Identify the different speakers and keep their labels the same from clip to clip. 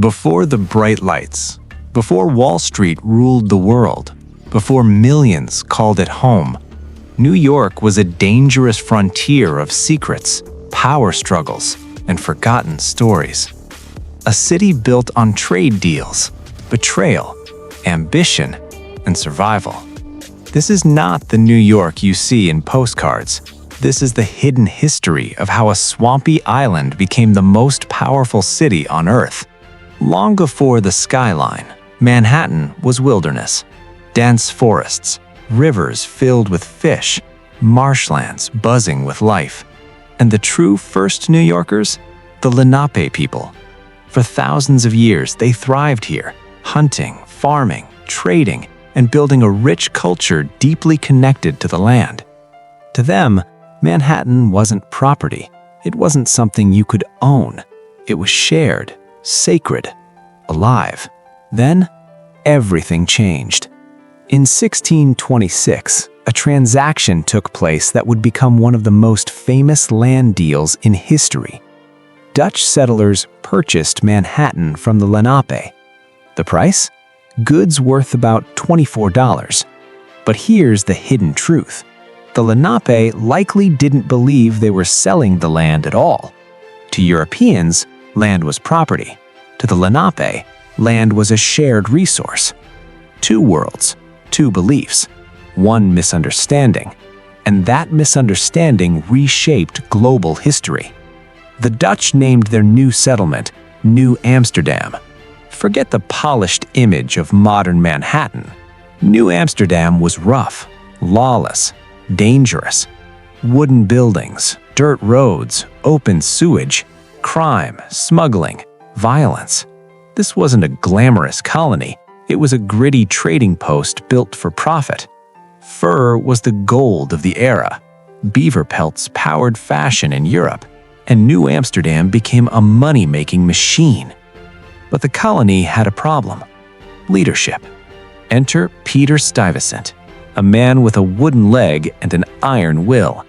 Speaker 1: Before the bright lights, before Wall Street ruled the world, before millions called it home, New York was a dangerous frontier of secrets, power struggles, and forgotten stories. A city built on trade deals, betrayal, ambition, and survival. This is not the New York you see in postcards. This is the hidden history of how a swampy island became the most powerful city on Earth. Long before the skyline, Manhattan was wilderness. Dense forests, rivers filled with fish, marshlands buzzing with life. And the true first New Yorkers? The Lenape people. For thousands of years, they thrived here, hunting, farming, trading, and building a rich culture deeply connected to the land. To them, Manhattan wasn't property. It wasn't something you could own. It was shared, sacred, alive. Then, everything changed. In 1626, a transaction took place that would become one of the most famous land deals in history. Dutch settlers purchased Manhattan from the Lenape. The price? Goods worth about $24. But here's the hidden truth. The Lenape likely didn't believe they were selling the land at all. To Europeans, land was property. To the Lenape, land was a shared resource. Two worlds, two beliefs, one misunderstanding. And that misunderstanding reshaped global history. The Dutch named their new settlement New Amsterdam. Forget the polished image of modern Manhattan. New Amsterdam was rough, lawless, dangerous. Wooden buildings, dirt roads, open sewage, crime, smuggling, violence. This wasn't a glamorous colony. It was a gritty trading post built for profit. Fur was the gold of the era. Beaver pelts powered fashion in Europe, and New Amsterdam became a money-making machine. But the colony had a problem: leadership. Enter Peter Stuyvesant, a man with a wooden leg and an iron will.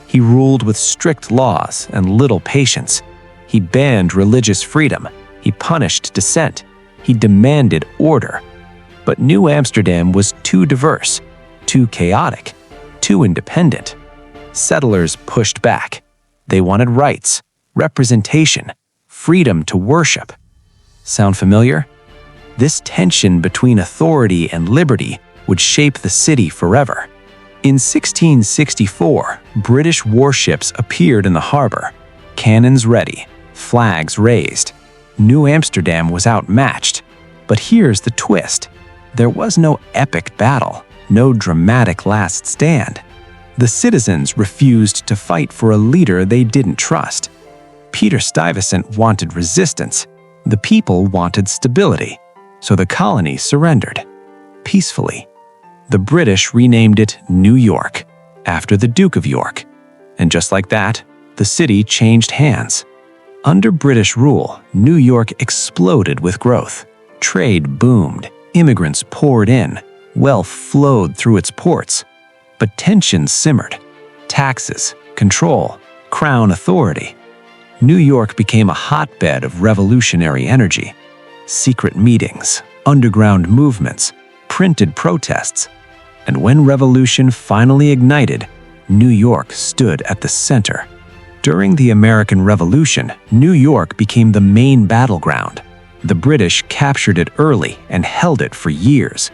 Speaker 1: He ruled with strict laws and little patience. He banned religious freedom. He punished dissent. He demanded order. But New Amsterdam was too diverse, too chaotic, too independent. Settlers pushed back. They wanted rights, representation, freedom to worship. Sound familiar? This tension between authority and liberty would shape the city forever. In 1664, British warships appeared in the harbor, cannons ready, flags raised. New Amsterdam was outmatched. But here's the twist. There was no epic battle, no dramatic last stand. The citizens refused to fight for a leader they didn't trust. Peter Stuyvesant wanted resistance. The people wanted stability. So the colony surrendered. Peacefully. The British renamed it New York, after the Duke of York. And just like that, the city changed hands. Under British rule, New York exploded with growth. Trade boomed, immigrants poured in, wealth flowed through its ports. But tensions simmered. Taxes, control, crown authority. New York became a hotbed of revolutionary energy. Secret meetings, underground movements, printed protests. And when revolution finally ignited, New York stood at the center. During the American Revolution, New York became the main battleground. The British captured it early and held it for years.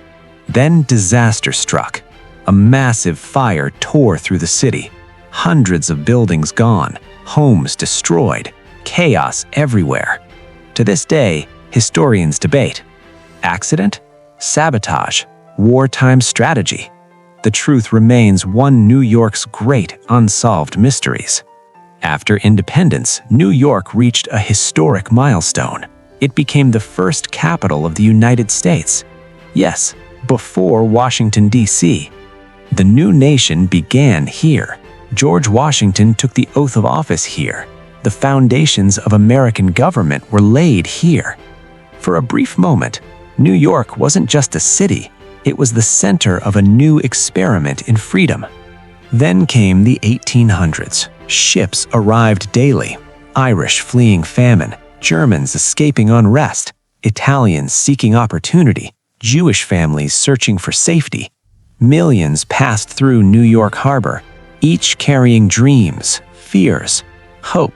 Speaker 1: Then disaster struck. A massive fire tore through the city. Hundreds of buildings gone, homes destroyed, chaos everywhere. To this day, historians debate. Accident? Sabotage? Wartime strategy? The truth remains one New York's great unsolved mysteries. After independence, New York reached a historic milestone. It became the first capital of the United States. Yes, before Washington, D.C. The new nation began here. George Washington took the oath of office here. The foundations of American government were laid here. For a brief moment, New York wasn't just a city. It was the center of a new experiment in freedom. Then came the 1800s. Ships arrived daily. Irish fleeing famine, Germans escaping unrest, Italians seeking opportunity, Jewish families searching for safety. Millions passed through New York Harbor, each carrying dreams, fears, hope.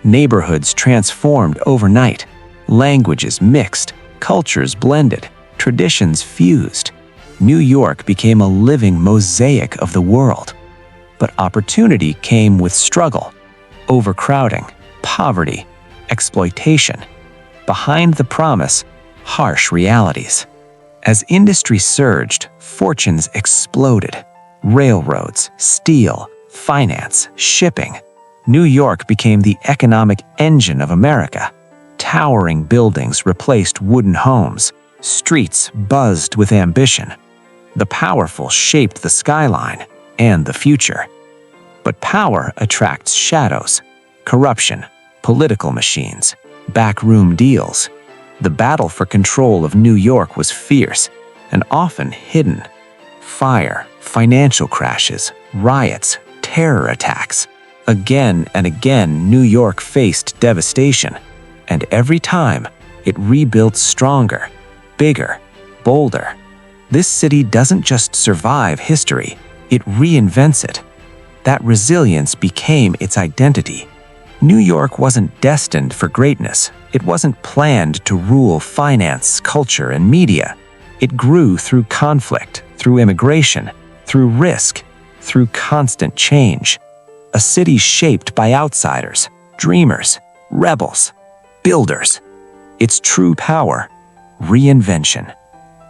Speaker 1: Neighborhoods transformed overnight, languages mixed, cultures blended, traditions fused. New York became a living mosaic of the world. But opportunity came with struggle, overcrowding, poverty, exploitation. Behind the promise, harsh realities. As industry surged, fortunes exploded. Railroads, steel, finance, shipping. New York became the economic engine of America. Towering buildings replaced wooden homes. Streets buzzed with ambition. The powerful shaped the skyline and the future. But power attracts shadows, corruption, political machines, backroom deals. The battle for control of New York was fierce and often hidden. Fire, financial crashes, riots, terror attacks. Again and again, New York faced devastation, and every time, it rebuilt stronger, bigger, bolder. This city doesn't just survive history, it reinvents it. That resilience became its identity. New York wasn't destined for greatness. It wasn't planned to rule finance, culture, and media. It grew through conflict, through immigration, through risk, through constant change. A city shaped by outsiders, dreamers, rebels, builders. Its true power, reinvention.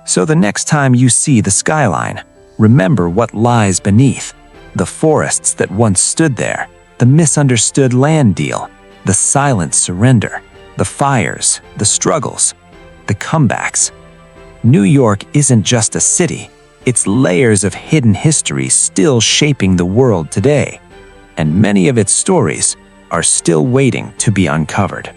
Speaker 1: So the next time you see the skyline, remember what lies beneath. The forests that once stood there, the misunderstood land deal, the silent surrender, the fires, the struggles, the comebacks. New York isn't just a city, it's layers of hidden history still shaping the world today. And many of its stories are still waiting to be uncovered.